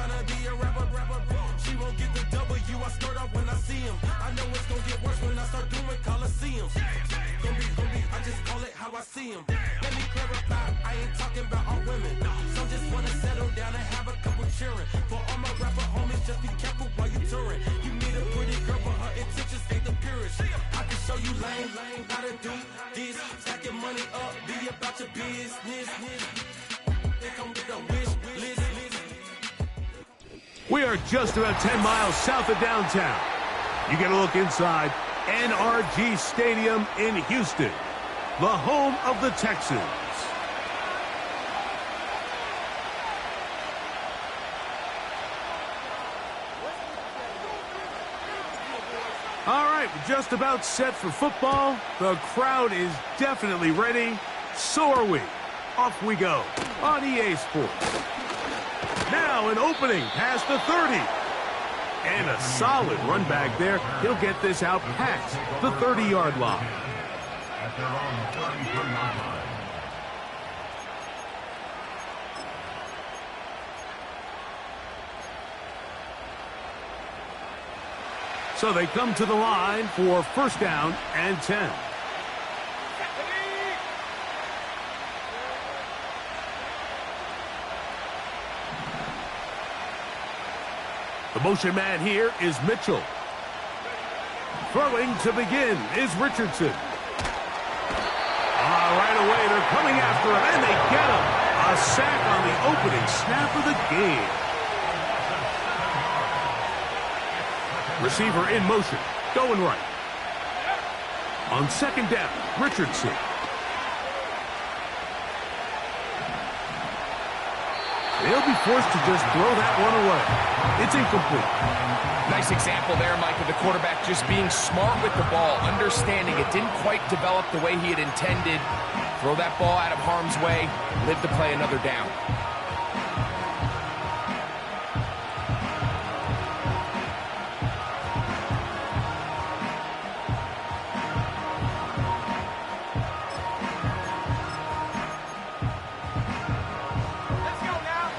tryna be a rapper. She won't get the W, I skirt off when I see him. I know it's gonna get worse when I start doing Coliseums. Gonna be, I just call it how I see him. Let me clarify, I ain't talking about all women. Some just wanna settle down and have a couple cheering. For all my rapper homies, just be careful while you touring. You meet a pretty girl, but her intentions ain't the purest. I can show you lame, how to do this. Stack your money up, be about your business. They come with a wish list. We are just about 10 miles south of downtown. You get a look inside NRG Stadium in Houston, the home of the Texans. All right, we're just about set for football. The crowd is definitely ready. So are we. Off we go on EA Sports. Now an opening past the 30. And a solid run back there. He'll get this out past the 30-yard line. At their own 30-yard line. So they come to the line for first down and 10. The motion man here is Mitchell. Throwing to begin is Richardson. Right away, they're coming after him, and they get him. A sack on the opening snap of the game. Receiver in motion, going right. On second down, Richardson. They'll be forced to just throw that one away. It's incomplete. Nice example there, Mike, of the quarterback just being smart with the ball, understanding it didn't quite develop the way he had intended. Throw that ball out of harm's way, live to play another down.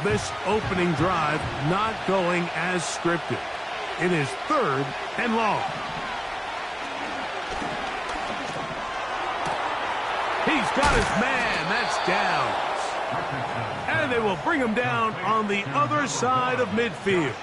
This opening drive not going as scripted. It is third and long. He's got his man. That's down. And they will bring him down on the other side of midfield.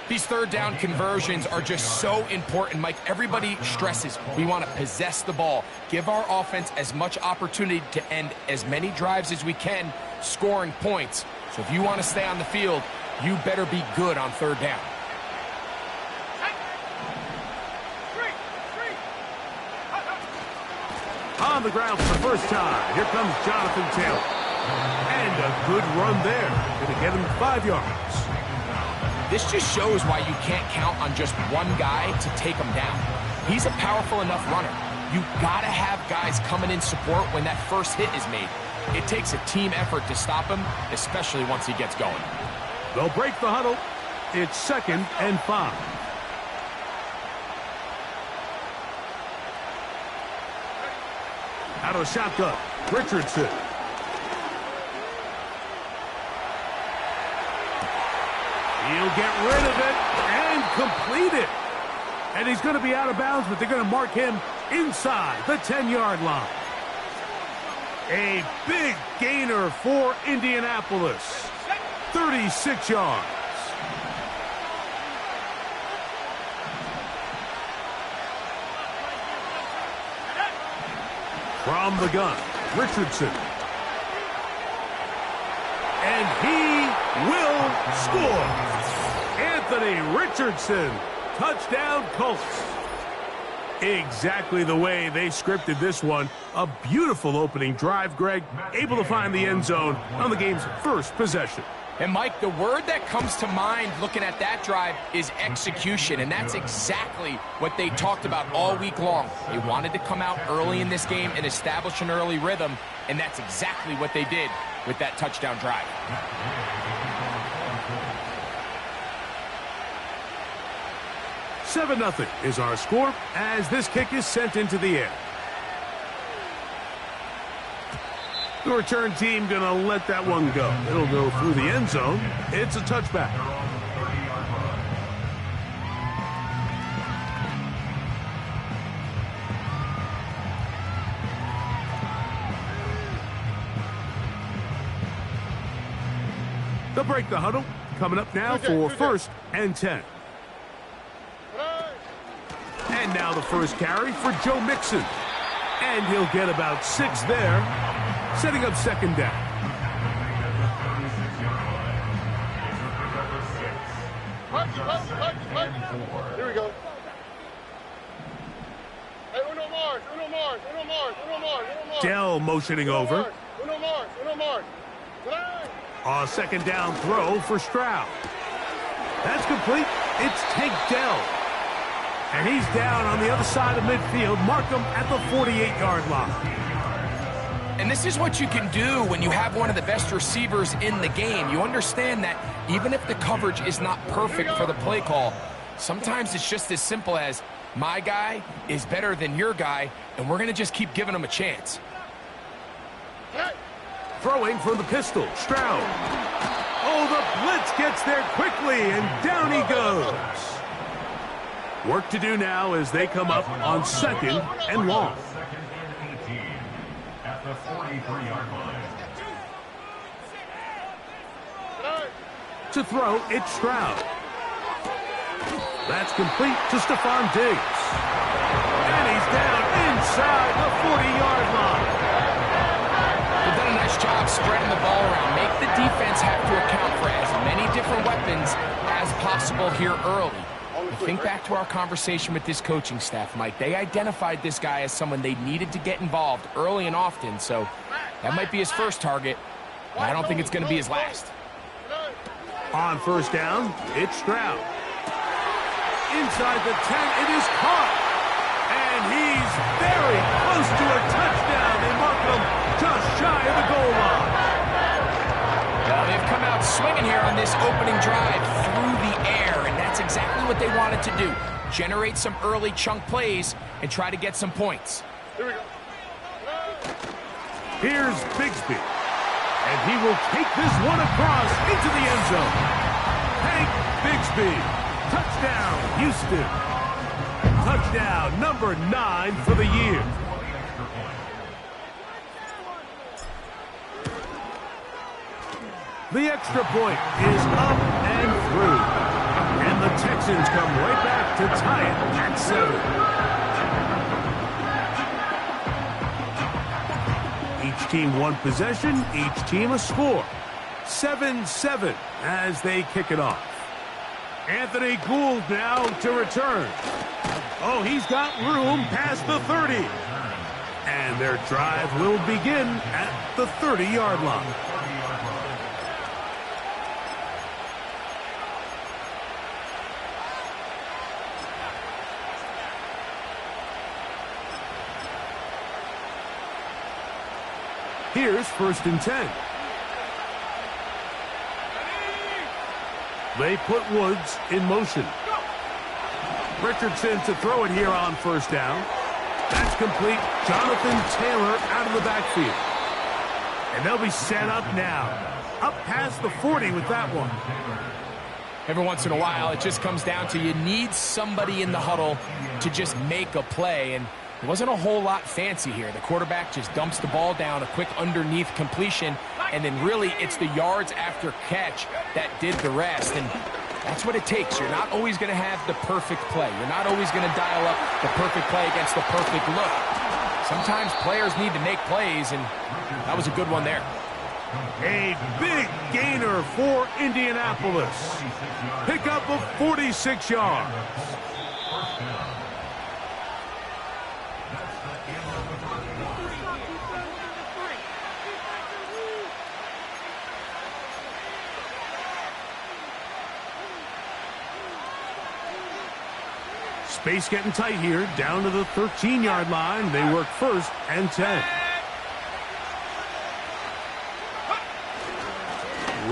These third down conversions are just so important, Mike. Everybody stresses we want to possess the ball, give our offense as much opportunity to end as many drives as we can, scoring points. So if you want to stay on the field, you better be good on third down. On the ground for the first time, here comes Jonathan Taylor. And a good run there. Going to get him 5 yards. This just shows why you can't count on just one guy to take him down. He's a powerful enough runner. You got to have guys coming in support when that first hit is made. It takes a team effort to stop him, especially once he gets going. They'll break the huddle. It's 2nd and 5. Out of the shotgun, Richardson. He'll get rid of it and complete it. And he's going to be out of bounds, but they're going to mark him inside the 10-yard line. A big gainer for Indianapolis. 36 yards. From the gun, Richardson. And he will score. Anthony Richardson, touchdown Colts. Exactly the way they scripted this one. A beautiful opening drive, Greg. Able to find the end zone on the game's first possession. And, Mike, the word that comes to mind looking at that drive is execution, and that's exactly what they talked about all week long. They wanted to come out early in this game and establish an early rhythm, and that's exactly what they did with that touchdown drive. 7-0 is our score as this kick is sent into the air. The return team going to let that one go. It'll go through the end zone. It's a touchback. They'll break the huddle. Coming up now for 1st and 10. And now the first carry for Joe Mixon. And he'll get about 6 there, setting up 2nd down. Here we go. Hey, Uno Mars, Uno Mars, Uno Mars, Uno Mars, Uno Mars. Dell motioning over. Uno Mars, Uno Mars. A 2nd down throw for Stroud. That's complete. It's Tank Dell. And he's down on the other side of midfield. Mark him at the 48-yard line. And this is what you can do when you have one of the best receivers in the game. You understand that even if the coverage is not perfect for the play call, sometimes it's just as simple as my guy is better than your guy, and we're going to just keep giving him a chance. Throwing from the pistol, Stroud. Oh, the blitz gets there quickly, and down he goes. Work to do now as they come up on 2nd and long. Second and 18 at the 43-yard line. To throw, it's Stroud. That's complete to Stephon Diggs. And he's down inside the 40-yard line. They've done a nice job spreading the ball around. Make the defense have to account for as many different weapons as possible here early. Think back to our conversation with this coaching staff, Mike. They identified this guy as someone they needed to get involved early and often, so that might be his first target. I don't think it's going to be his last. On 1st down, it's Stroud. Inside the 10, it is caught. And he's very close to a touchdown. They mark him just shy of the goal line. Well, they've come out swinging here on this opening drive through the air, and that's exactly what they wanted to do. Generate some early chunk plays and try to get some points. Here we go. Here's Bigsby. And he will take this one across into the end zone. Hank Bigsby. Touchdown, Houston. Touchdown number 9 for the year. The extra point is up and through. And the Texans come right back to tie it at 7. Each team one possession, each team a score. 7-7 as they kick it off. Anthony Gould now to return. Oh, he's got room past the 30. And their drive will begin at the 30-yard line. Here's 1st and 10. They put Woods in motion. Richardson to throw it here on 1st down. That's complete. Jonathan Taylor out of the backfield. And they'll be set up now. Up past the 40 with that one. Every once in a while, it just comes down to you need somebody in the huddle to just make a play, and it wasn't a whole lot fancy here. The quarterback just dumps the ball down, a quick underneath completion, and then really it's the yards after catch that did the rest. And that's what it takes. You're not always going to have the perfect play. You're not always going to dial up the perfect play against the perfect look. Sometimes players need to make plays, and that was a good one there. A big gainer for Indianapolis. Pick up of 46 yards. Space getting tight here, down to the 13-yard line. They work 1st and 10.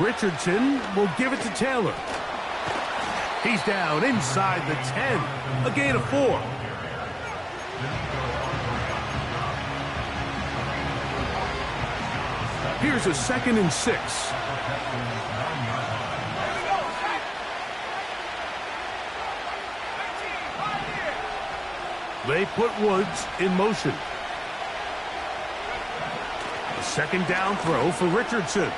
Richardson will give it to Taylor. He's down inside the 10. A gain of 4. Here's a 2nd and 6. They put Woods in motion. A 2nd down throw for Richardson.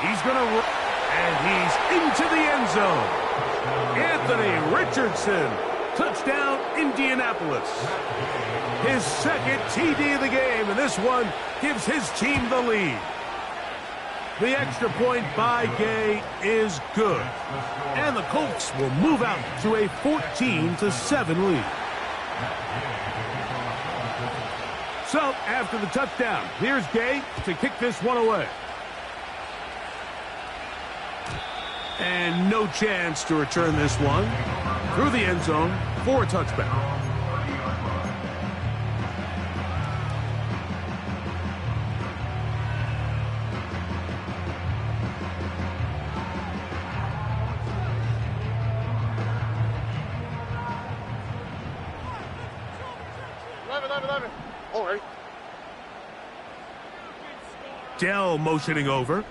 He's going to run, and he's into the end zone. Anthony Richardson, touchdown Indianapolis. His 2nd TD of the game, and this one gives his team the lead. The extra point by Gay is good. And the Colts will move out to a 14-7 lead. So, after the touchdown, here's Gay to kick this one away. And no chance to return this one through the end zone for a touchback. All right. Dell motioning over.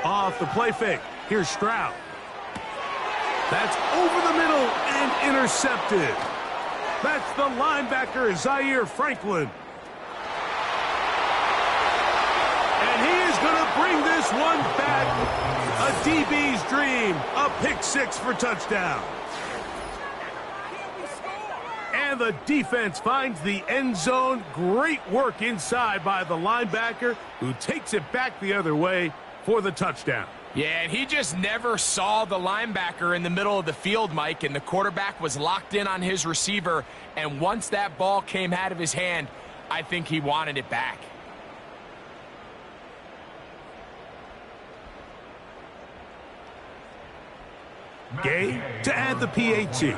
Off the play fake. Here's Stroud. That's over the middle and intercepted. That's the linebacker, Zaire Franklin. And he is going to bring this one back. A DB's dream. A pick 6 for touchdown. And the defense finds the end zone. Great work inside by the linebacker, who takes it back the other way for the touchdown. Yeah, and he just never saw the linebacker in the middle of the field, Mike, and the quarterback was locked in on his receiver, and once that ball came out of his hand, I think he wanted it back. Gay to add the PAT.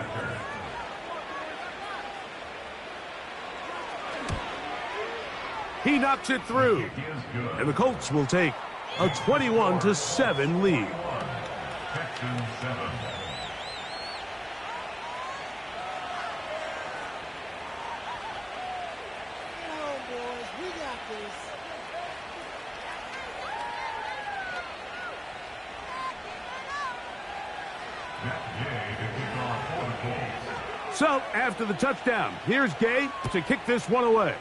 He knocks it through, and the Colts will take a 21-7 lead. So, after the touchdown, here's Gay to kick this one away.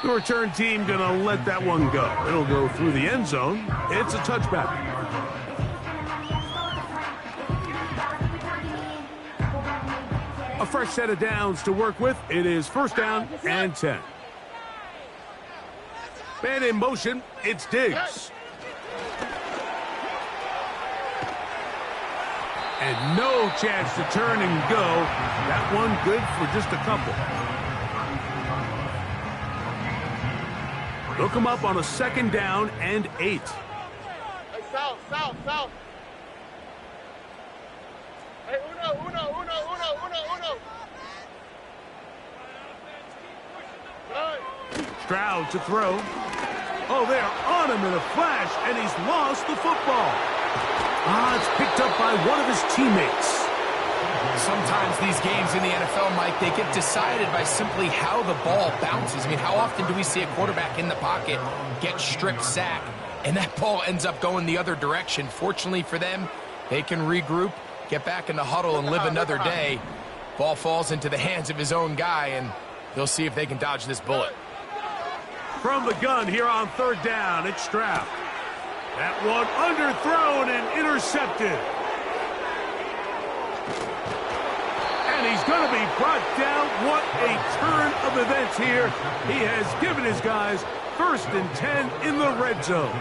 The return team going to let that one go. It'll go through the end zone. It's a touchback. A fresh set of downs to work with. It is 1st down and 10. Man in motion. It's Diggs. And no chance to turn and go. That one good for just a couple. Look him up on a 2nd down and 8. Hey, south. Hey, uno. Stroud to throw. Oh, they're on him in a flash, and he's lost the football. It's picked up by one of his teammates. Sometimes these games in the NFL, Mike, they get decided by simply how the ball bounces. I mean, how often do we see a quarterback in the pocket get strip sack, and that ball ends up going the other direction? Fortunately for them, they can regroup, get back in the huddle, and live another day. Ball falls into the hands of his own guy, and they'll see if they can dodge this bullet. From the gun here on 3rd down, it's Stroud. That one underthrown and intercepted. And he's going to be brought down. What a turn of events here. He has given his guys 1st and 10 in the red zone.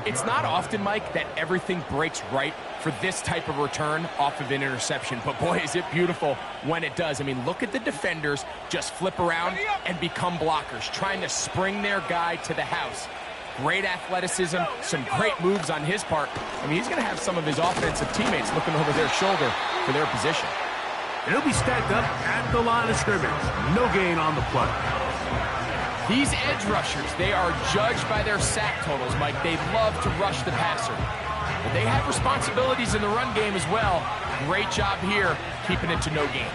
It's not often, Mike, that everything breaks right for this type of return off of an interception. But, boy, is it beautiful when it does. I mean, look at the defenders just flip around and become blockers, trying to spring their guy to the house. Great athleticism, some great moves on his part. I mean, he's going to have some of his offensive teammates looking over their shoulder for their position. He'll be stacked up at the line of scrimmage. No gain on the play. These edge rushers, they are judged by their sack totals, Mike. They love to rush the passer. But they have responsibilities in the run game as well. Great job here, keeping it to no gain.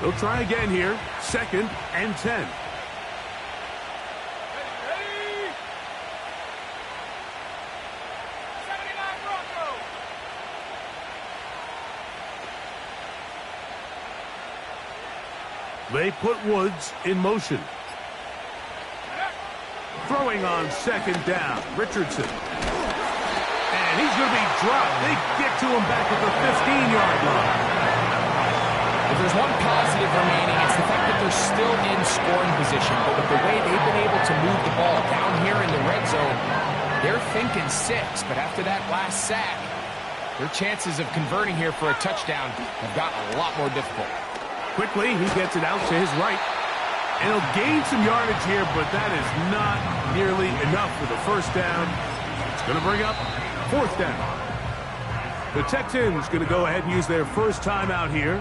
They'll try again here. 2nd and 10. They put Woods in motion. Throwing on 2nd down, Richardson. And he's going to be dropped. They get to him back at the 15-yard line. If there's one positive remaining, it's the fact that they're still in scoring position. But with the way they've been able to move the ball down here in the red zone, they're thinking 6. But after that last sack, their chances of converting here for a touchdown have gotten a lot more difficult. Quickly, he gets it out to his right. And he'll gain some yardage here, but that is not nearly enough for the first down. It's going to bring up 4th down. The Texans going to go ahead and use their first timeout here.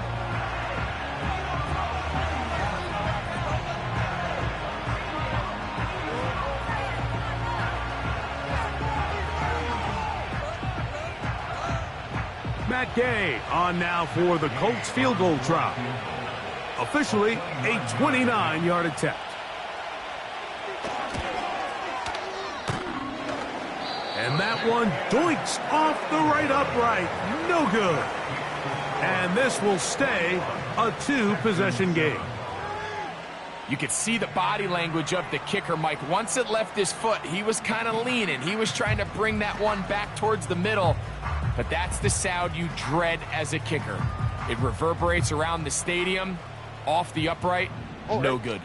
Matt Gay on now for the Colts field goal try. Officially a 29-yard attempt. And that one doinks off the right upright. No good. And this will stay a 2-possession game. You could see the body language of the kicker, Mike. Once it left his foot, he was kind of leaning. He was trying to bring that one back towards the middle. But that's the sound you dread as a kicker. It reverberates around the stadium, off the upright, no good.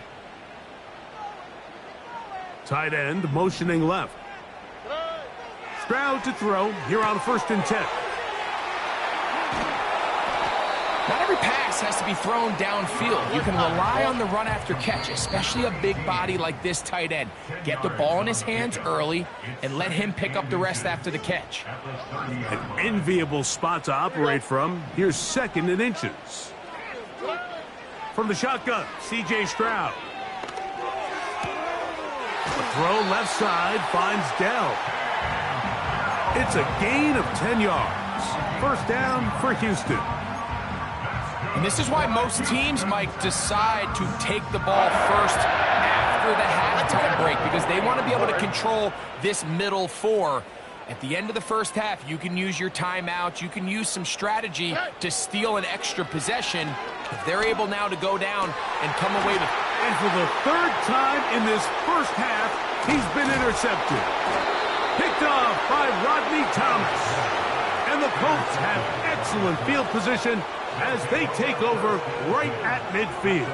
Tight end motioning left. Stroud to throw here on 1st and 10. Not every pass has to be thrown downfield. You can rely on the run after catch, especially a big body like this tight end. Get the ball in his hands early and let him pick up the rest after the catch. An enviable spot to operate from. Here's 2nd and inches. From the shotgun, C.J. Stroud. The throw left side finds Dell. It's a gain of 10 yards. First down for Houston. And this is why most teams, Mike, decide to take the ball first after the halftime break, because they want to be able to control this middle 4. At the end of the first half, you can use your timeout. You can use some strategy to steal an extra possession. If they're able now to go down and come away with... And for the 3rd time in this first half, he's been intercepted. Picked off by Rodney Thomas. And the Colts have excellent field position as they take over right at midfield.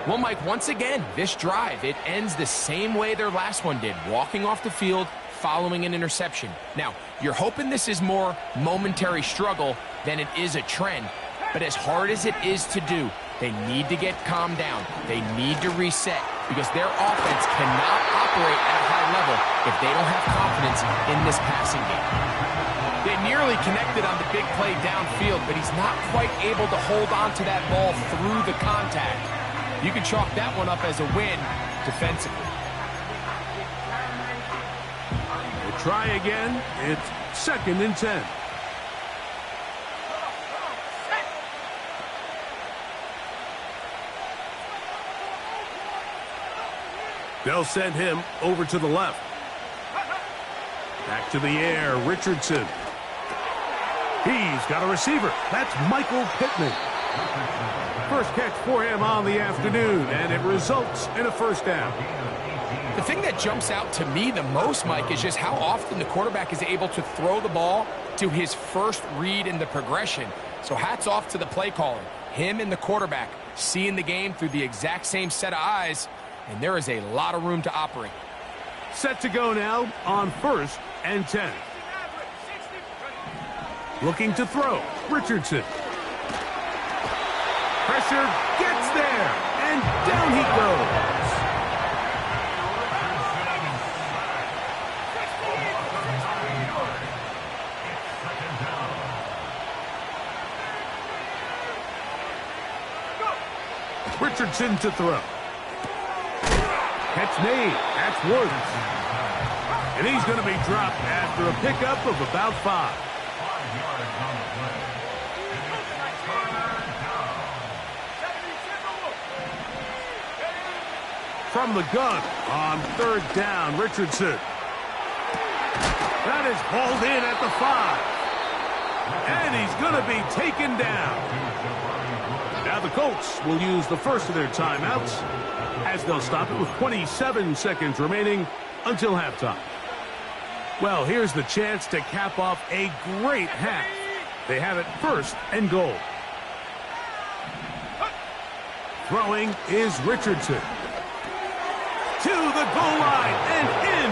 Well, Mike, once again, this drive, it ends the same way their last one did, walking off the field, following an interception. Now, you're hoping this is more momentary struggle than it is a trend, but as hard as it is to do, they need to get calmed down. They need to reset because their offense cannot operate at a high level if they don't have confidence in this passing game. They nearly connected on the big play downfield, but he's not quite able to hold on to that ball through the contact. You can chalk that one up as a win defensively. We'll try again. It's 2nd and 10. They'll send him over to the left. Back to the air, Richardson. He's got a receiver. That's Michael Pittman. First catch for him on the afternoon, and it results in a first down. The thing that jumps out to me the most, Mike, is just how often the quarterback is able to throw the ball to his first read in the progression. So hats off to the play caller. Him and the quarterback seeing the game through the exact same set of eyes, and there is a lot of room to operate. Set to go now on 1st and 10. Looking to throw, Richardson. Pressure gets there, and down he goes. Richardson to throw. Catch made. That's Woods. And he's going to be dropped after a pickup of about 5. From the gun on third down, Richardson. That is hauled in at the 5. And he's going to be taken down. Now the Colts will use the first of their timeouts as they'll stop it with 27 seconds remaining until halftime. Well, here's the chance to cap off a great half. They have it first and goal. Throwing is Richardson. To the goal line and in.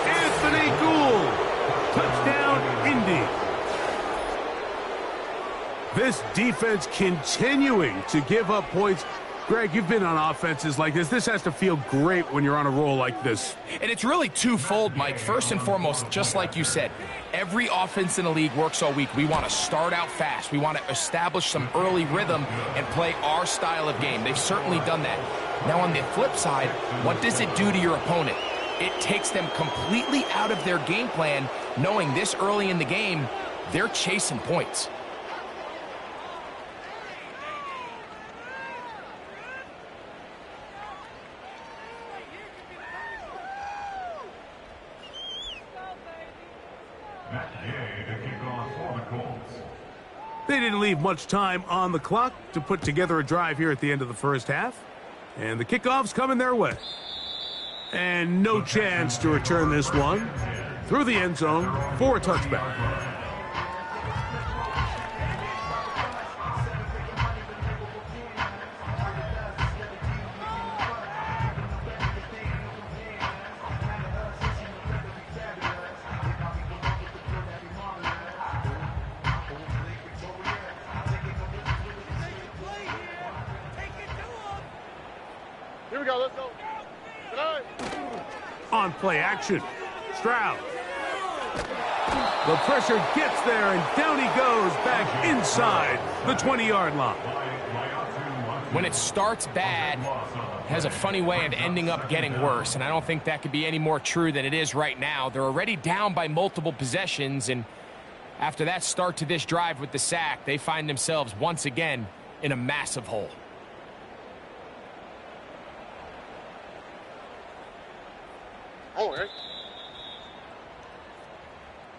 Anthony Gould. Touchdown, Indy. This defense continuing to give up points. Greg, you've been on offenses like this. This has to feel great when you're on a roll like this. And it's really twofold, Mike. First and foremost, just like you said, every offense in the league works all week. We want to start out fast. We want to establish some early rhythm and play our style of game. They've certainly done that. Now, on the flip side, what does it do to your opponent? It takes them completely out of their game plan, knowing this early in the game, they're chasing points. They didn't leave much time on the clock to put together a drive here at the end of the first half. And the kickoff's coming their way. And no chance to return this one through the end zone for a touchback. Here we go, let's go. On play action, Stroud. The pressure gets there, and down he goes back inside the 20-yard line. When it starts bad, it has a funny way of ending up getting worse, and I don't think that could be any more true than it is right now. They're already down by multiple possessions, and after that start to this drive with the sack, they find themselves once again in a massive hole.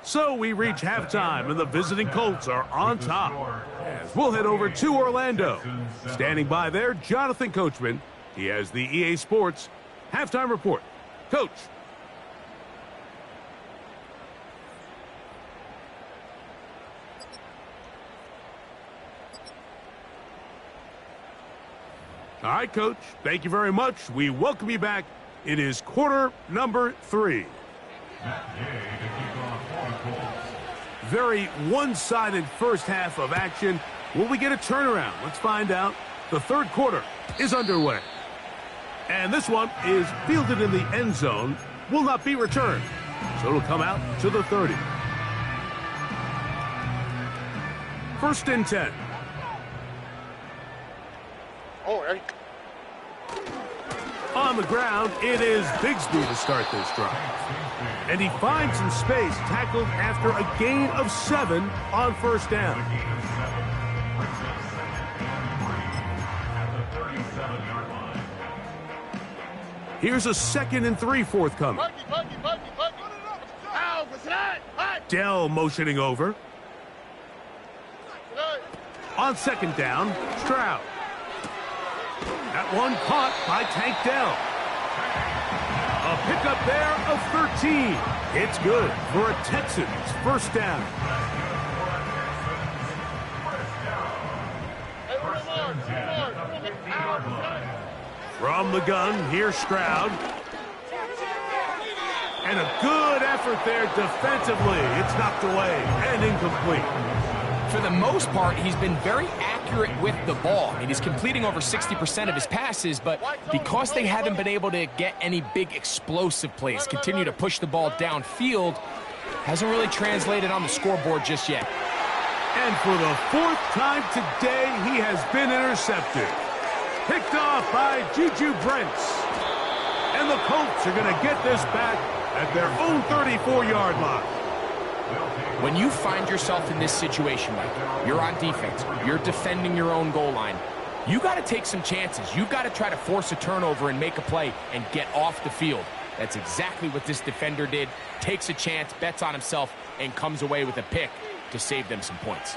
So we reach halftime, and the visiting Colts are on top. As we'll head over to Orlando. Standing by there, Jonathan Coachman. He has the EA Sports halftime report. Coach. All right, Coach. Thank you very much. We welcome you back. It is quarter number 3. Very one-sided first half of action. Will we get a turnaround? Let's find out. The third quarter is underway. And this one is fielded in the end zone. Will not be returned. So it'll come out to the 30. First and 10. On the ground, it is Bigsby to start this drive. And he finds some space, tackled after a gain of 7 on first down. Here's a 2nd and 3 forthcoming. Dell motioning over. On 2nd down, Stroud. That one caught by Tank Dell. A pickup there of 13. It's good for a Texans first down. From the gun, here's Stroud. And a good effort there defensively. It's knocked away and incomplete. For the most part, he's been very accurate with the ball. I mean, he's completing over 60% of his passes, but because they haven't been able to get any big explosive plays, continue to push the ball downfield, hasn't really translated on the scoreboard just yet. And for the 4th time today, he has been intercepted. Picked off by Juju Brents. And the Colts are going to get this back at their own 34-yard line. When you find yourself in this situation, Mike, you're on defense, you're defending your own goal line, You got to take some chances. You've got to try to force a turnover and make a play and get off the field. That's exactly what this defender did. Takes a chance, bets on himself, and comes away with a pick to save them some points.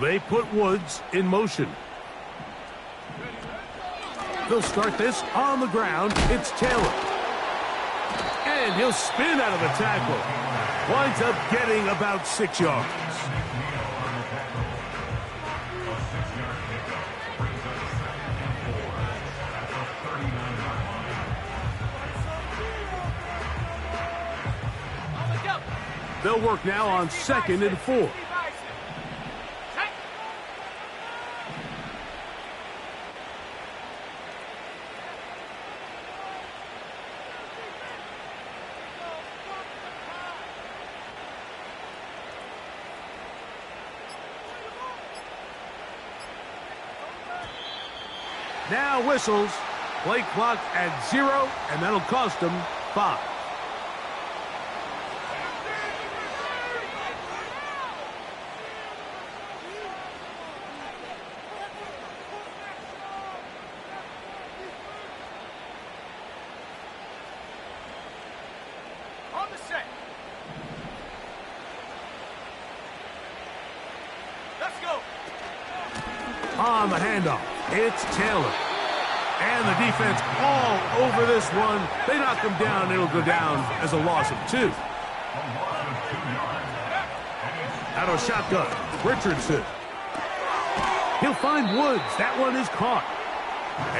They put Woods in motion. They'll start this on the ground. It's Taylor. And he'll spin out of the tackle. Winds up getting about 6 yards. They'll work now on 2nd and 4. Now whistles. Play clock at 0, and that'll cost them 5. On the set. Let's go. On the handoff, it's Taylor. And the defense all over this one. They knock him down. It'll go down as a loss of 2. Out of shotgun, Richardson. He'll find Woods. That one is caught.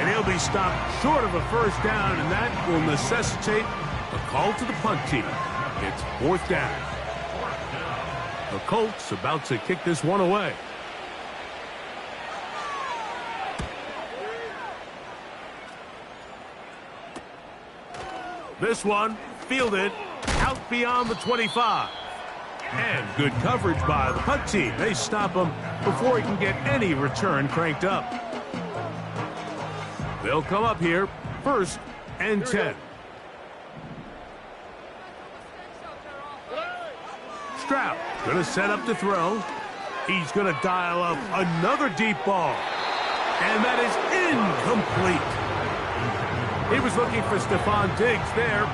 And he'll be stopped short of a first down, and that will necessitate a call to the punt team. It's 4th down. The Colts about to kick this one away. This one fielded out beyond the 25. And good coverage by the punt team. They stop him before he can get any return cranked up. They'll come up here, 1st and 10. Stroud going to set up to throw. He's going to dial up another deep ball. And that is incomplete. He was looking for Stephon Diggs there,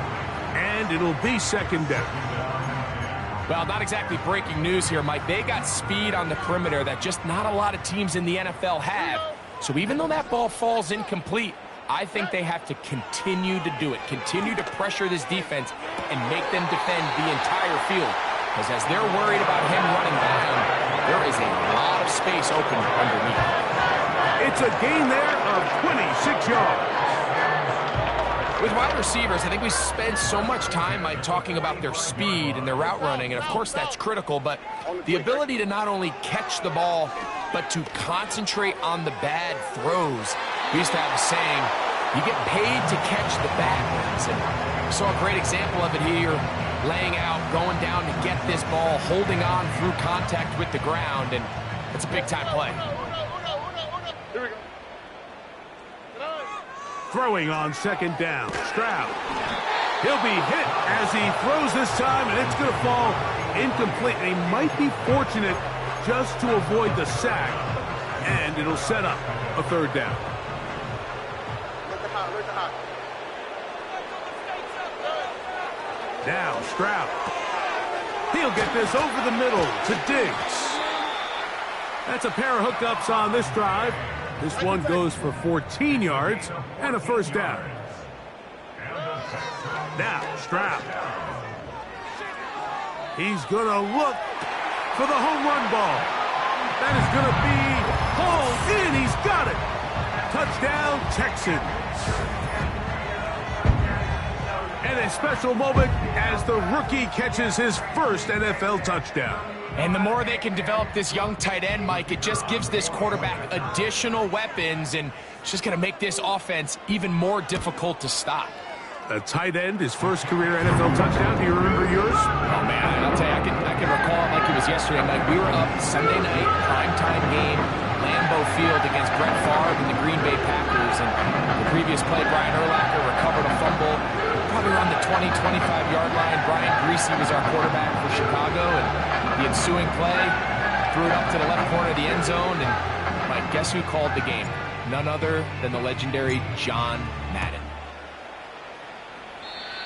and it'll be 2nd down. Well, not exactly breaking news here, Mike. They got speed on the perimeter that just not a lot of teams in the NFL have. So even though that ball falls incomplete, I think they have to continue to do it, continue to pressure this defense and make them defend the entire field. Because as they're worried about him running down, there is a lot of space open underneath. It's a gain there of 26 yards. With wide receivers, I think we spend so much time talking about their speed and their route running, and of course that's critical, but the ability to not only catch the ball, but to concentrate on the bad throws. We used to have a saying, you get paid to catch the bad ones, and we saw a great example of it here, laying out, going down to get this ball, holding on through contact with the ground, and it's a big-time play. Here we go. Throwing on 2nd down. Stroud. He'll be hit as he throws this time, and it's going to fall incomplete. He might be fortunate just to avoid the sack, and it'll set up a 3rd down. Now Stroud. He'll get this over the middle to Diggs. That's a pair of hookups on this drive. This one goes for 14 yards and a 1st down. Now, Stroud. He's going to look for the home run ball. That is going to be hauled in. He's got it. Touchdown, Texans. And a special moment as the rookie catches his 1st NFL touchdown. And the more they can develop this young tight end, Mike, it just gives this quarterback additional weapons, and it's just going to make this offense even more difficult to stop. A tight end, his 1st career NFL touchdown. Do you remember yours? Oh, man, I'll tell you, I can recall it like it was yesterday, Mike. We were up Sunday night, primetime game. Lambeau Field against Brett Favre and the Green Bay Packers. And the previous play, Brian Urlacher recovered a fumble, probably around the 20, 25-yard line. Brian Greasy was our quarterback for Chicago, and the ensuing play threw it up to the left corner of the end zone. And Mike, guess who called the game? None other than the legendary John Madden.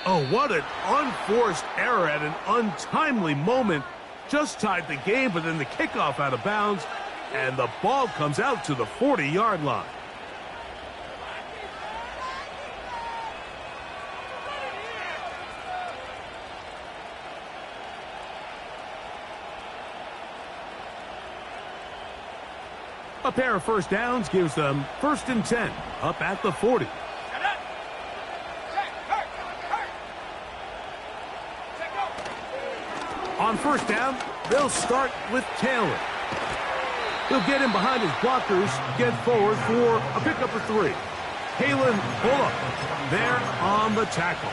Oh, what an unforced error at an untimely moment. Just tied the game, but then the kickoff out of bounds, and the ball comes out to the 40-yard line. A pair of first downs gives them 1st and 10, up at the 40. On first down, they'll start with Taylor. He'll get in behind his blockers, get forward for a pickup of 3. Kalen Bullock there on the tackle.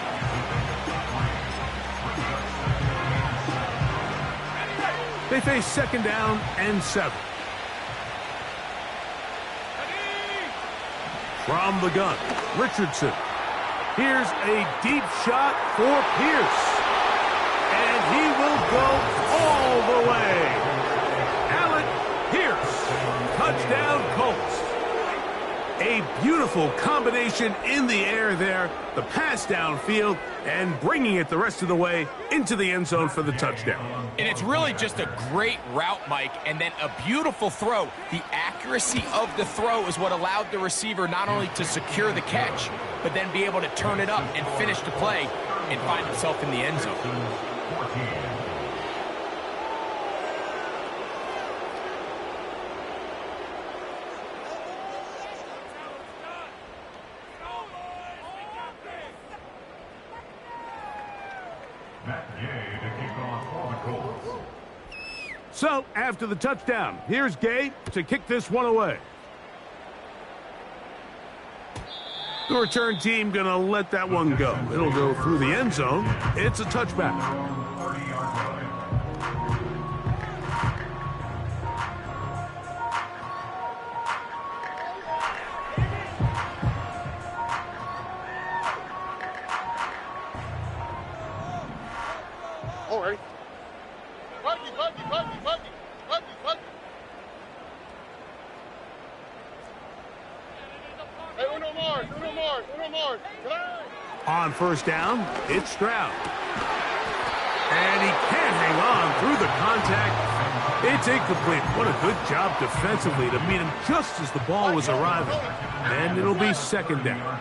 They face 2nd down and 7. From the gun, Richardson. Here's a deep shot for Pierce. And he will go all the way. Alec Pierce, touchdown Colts. A beautiful combination in the air there, the pass downfield, and bringing it the rest of the way into the end zone for the touchdown. And it's really just a great route, Mike, and then a beautiful throw. The accuracy of the throw is what allowed the receiver not only to secure the catch, but then be able to turn it up and finish the play and find himself in the end zone. So, after the touchdown, here's Gay to kick this one away. The return team going to let that one go. It'll go through the end zone. It's a touchback. All right. Hey, uno more. On first down, it's Stroud. And he can't hang on through the contact. It's incomplete. What a good job defensively to meet him just as the ball was arriving. And it'll be 2nd down.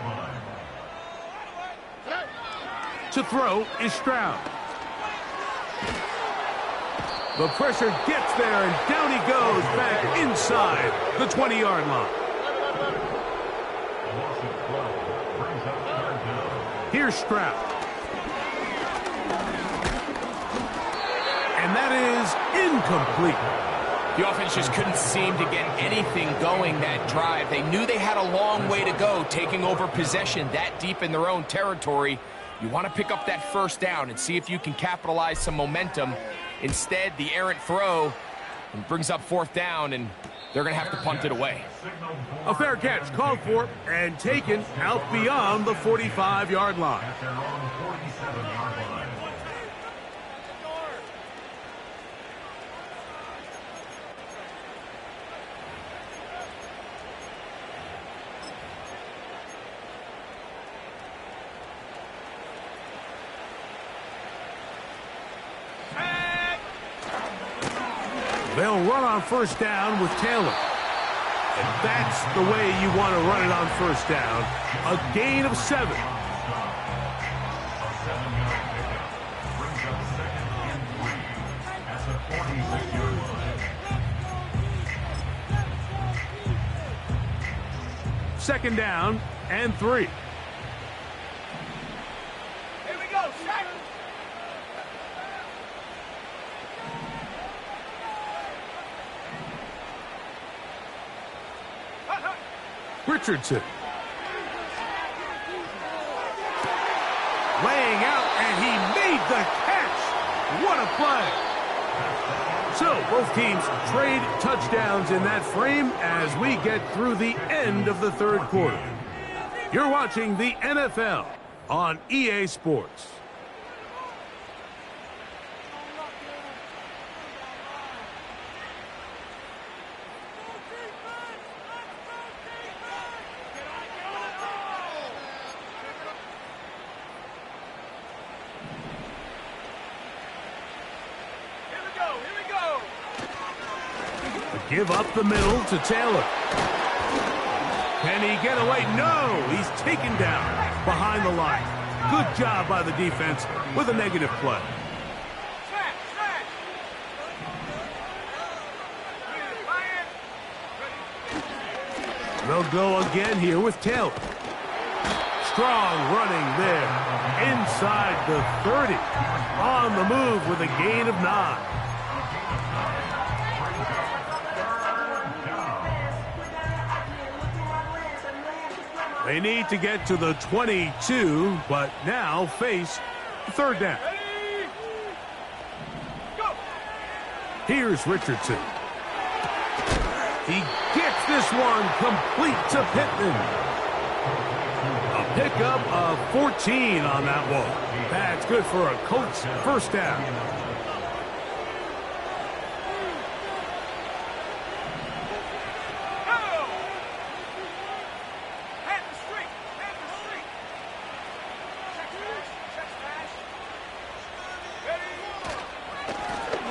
To throw is Stroud. The pressure gets there, and down he goes back inside the 20-yard line. Here's Stroud. And that is incomplete. The offense just couldn't seem to get anything going that drive. They knew they had a long way to go, taking over possession that deep in their own territory. You want to pick up that first down and see if you can capitalize some momentum. Instead, the errant throw brings up 4th down, and they're going to have to punt it away. A fair catch called for and taken out beyond the 45-yard line. They'll run on first down with Taylor. And that's the way you want to run it on first down. A gain of 7. Second down and 3. Here we go, Shaq. Richardson. Laying out, and he made the catch. What a play. So both teams trade touchdowns in that frame as we get through the end of the third quarter. You're watching the NFL on EA Sports. Give up the middle to Taylor. Can he get away? No, he's taken down behind the line. Good job by the defense with a negative play. They'll go again here with Taylor. Strong running there. Inside the 30. On the move with a gain of 9. They need to get to the 22, but now face third down. Here's Richardson. He gets this one complete to Pittman. A pickup of 14 on that ball. That's good for a Colts first down.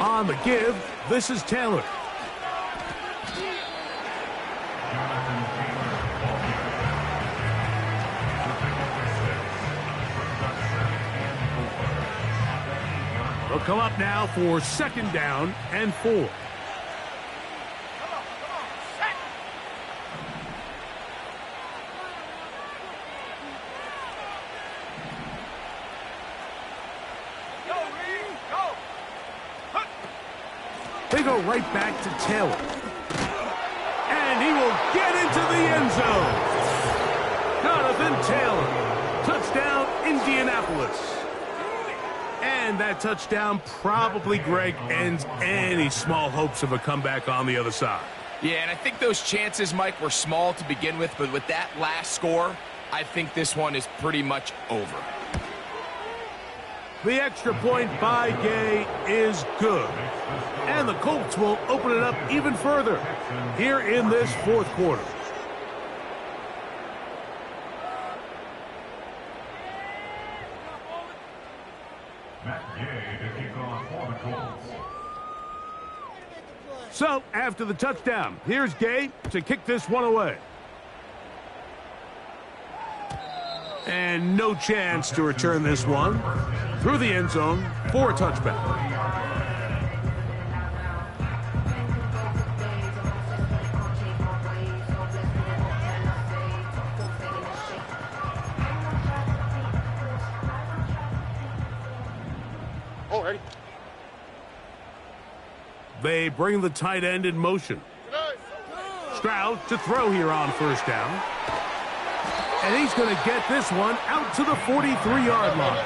On the give, this is Taylor. They'll come up now for second down and 4. They go right back to Taylor. And he will get into the end zone. Jonathan Taylor. Touchdown, Indianapolis. And that touchdown probably, Greg, ends any small hopes of a comeback on the other side. Yeah, and I think those chances, Mike, were small to begin with, but with that last score, I think this one is pretty much over. The extra point by Gay is good. And the Colts will open it up even further here in this fourth quarter. So, after the touchdown, here's Gay to kick this one away. And no chance to return this one through the end zone for a touchback. Already. They bring the tight end in motion. Stroud to throw here on first down. And he's going to get this one out to the 43-yard line.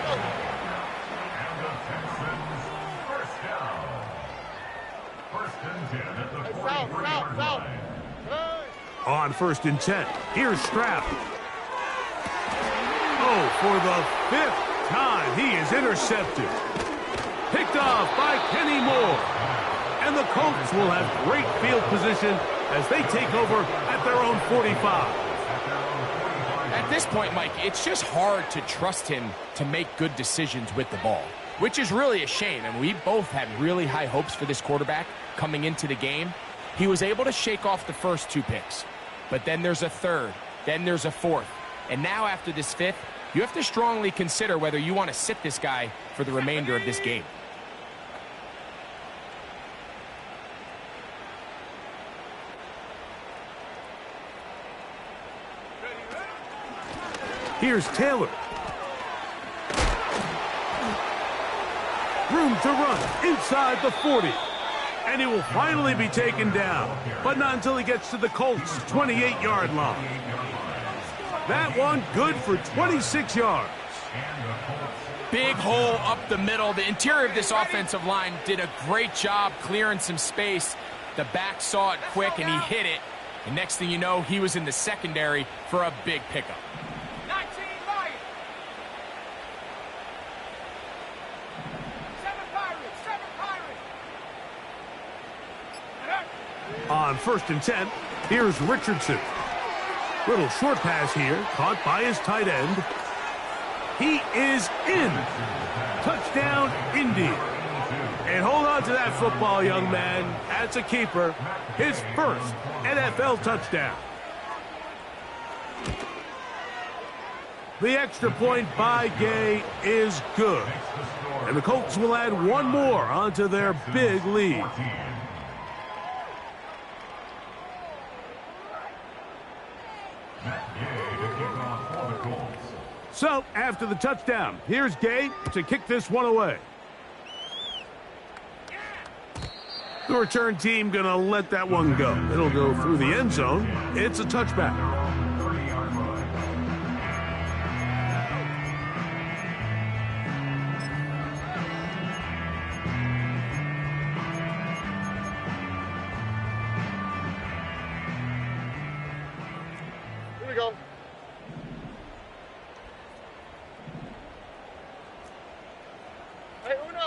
On first and 10, here's Stroud. Oh, for the 5th time, he is intercepted. Picked off by Kenny Moore. And the Colts will have great field position as they take over at their own 45. At this point, Mike, it's just hard to trust him to make good decisions with the ball, which is really a shame. And we both had really high hopes for this quarterback coming into the game. He was able to shake off the first 2 picks, but then there's a 3rd, then there's a 4th. And now after this 5th, you have to strongly consider whether you want to sit this guy for the remainder of this game. Here's Taylor. Room to run inside the 40. And he will finally be taken down, but not until he gets to the Colts' 28-yard line. That one good for 26 yards. Big hole up the middle. The interior of this offensive line did a great job clearing some space. The back saw it quick, and he hit it. And next thing you know, he was in the secondary for a big pickup. 19 Lions. 7 Pirates. 7 Pirates. On 1st and 10, here's Richardson. Little short pass here, caught by his tight end. He is in. Touchdown, Indy. And hold on to that football, young man. That's a keeper. His first NFL touchdown. The extra point by Gay is good. And the Colts will add one more onto their big lead. So, after the touchdown, here's Gay to kick this one away. The return team gonna let that one go. It'll go through the end zone. It's a touchback. Here we go. Hey, uno.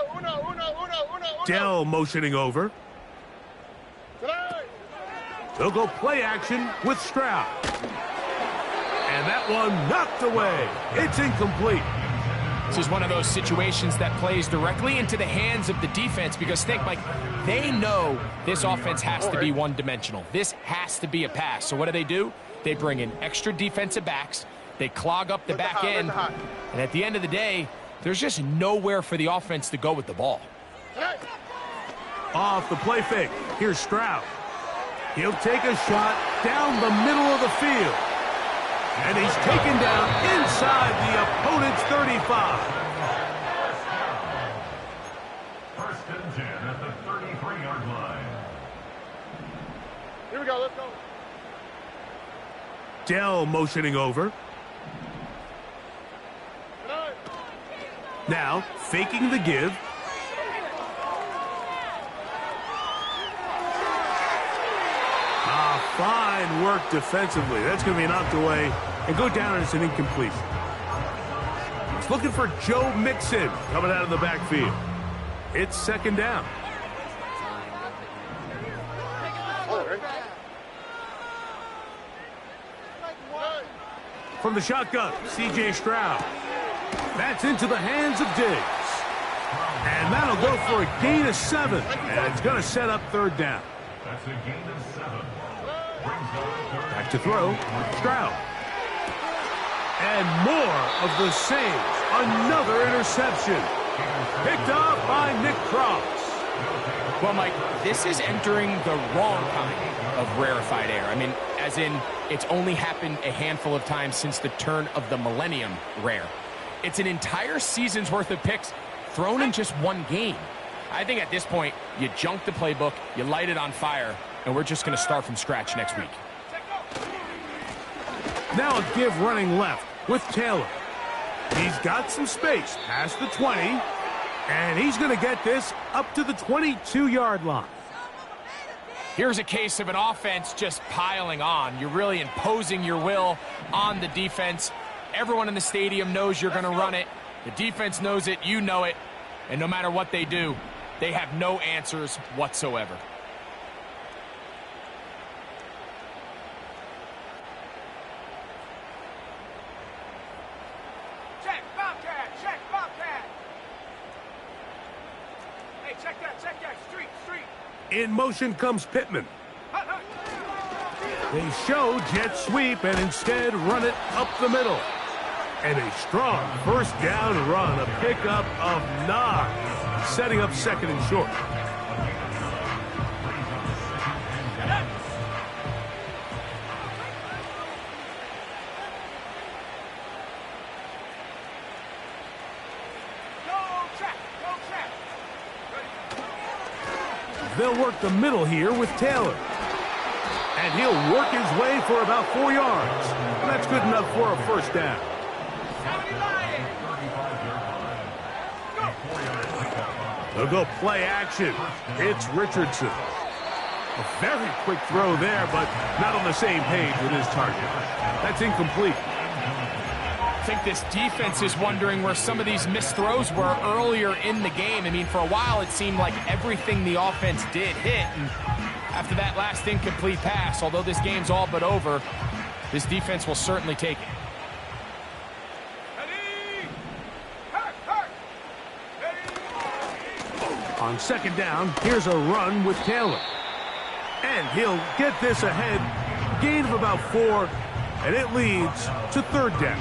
Dell motioning over. Tonight. They'll go play action with Stroud. And that one knocked away. It's incomplete. This is one of those situations that plays directly into the hands of the defense because think, Mike, they know this offense has to be one-dimensional. This has to be a pass. So what do? They bring in extra defensive backs. They clog up the back end. And at the end of the day, there's just nowhere for the offense to go with the ball. Off the play fake. Here's Stroud. He'll take a shot down the middle of the field. And he's taken down inside the opponent's 35. First and 10 at the 33-yard line. Here we go. Let's go. Dell motioning over. Tonight. Now, faking the give. Fine work defensively. That's going to be knocked away and go down as an incompletion. He's looking for Joe Mixon coming out of the backfield. It's 2nd down. From the shotgun, C.J. Stroud. That's into the hands of Diggs. And that'll go for a gain of 7. And it's going to set up 3rd down. That's a gain of 7. Back to throw, Stroud. And more of the same. Another interception. Picked up by Nick Cross. Well, Mike, this is entering the wrong kind of rarefied air. I mean, as in, it's only happened a handful of times since the turn of the millennium rare. It's an entire season's worth of picks thrown in just one game. I think at this point, you junk the playbook, you light it on fire, and we're just going to start from scratch next week. Now a give running left with Taylor. He's got some space past the 20, and he's going to get this up to the 22-yard line. Here's a case of an offense just piling on. You're really imposing your will on the defense. Everyone in the stadium knows you're going to run it. The defense knows it, you know it, and no matter what they do, they have no answers whatsoever. Check Bobcat. Hey, check that. Street. In motion comes Pittman. They show jet sweep and instead run it up the middle. And a strong 1st down run, a pickup of 9, setting up 2nd and short. They'll work the middle here with Taylor. And he'll work his way for about 4 yards. That's good enough for a 1st down. They'll go play action. It's Richardson. A very quick throw there, but not on the same page with his target. That's incomplete. I think this defense is wondering where some of these missed throws were earlier in the game. I mean, for a while, it seemed like everything the offense did hit. And after that last incomplete pass, although this game's all but over, this defense will certainly take it. On second down, here's a run with Taylor. And he'll get this ahead. Gain of about 4, and it leads to third down.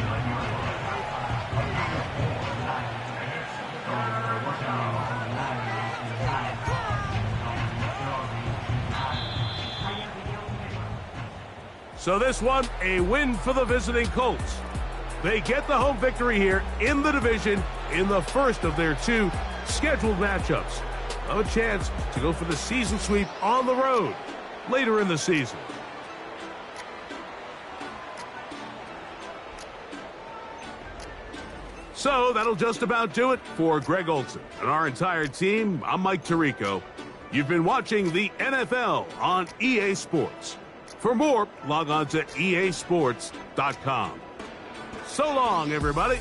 So this one, a win for the visiting Colts. They get the home victory here in the division in the first of their 2 scheduled matchups. Have a chance to go for the season sweep on the road later in the season. So that'll just about do it for Greg Olson and our entire team. I'm Mike Tirico. You've been watching the NFL on EA Sports. For more, log on to easports.com. So long, everybody.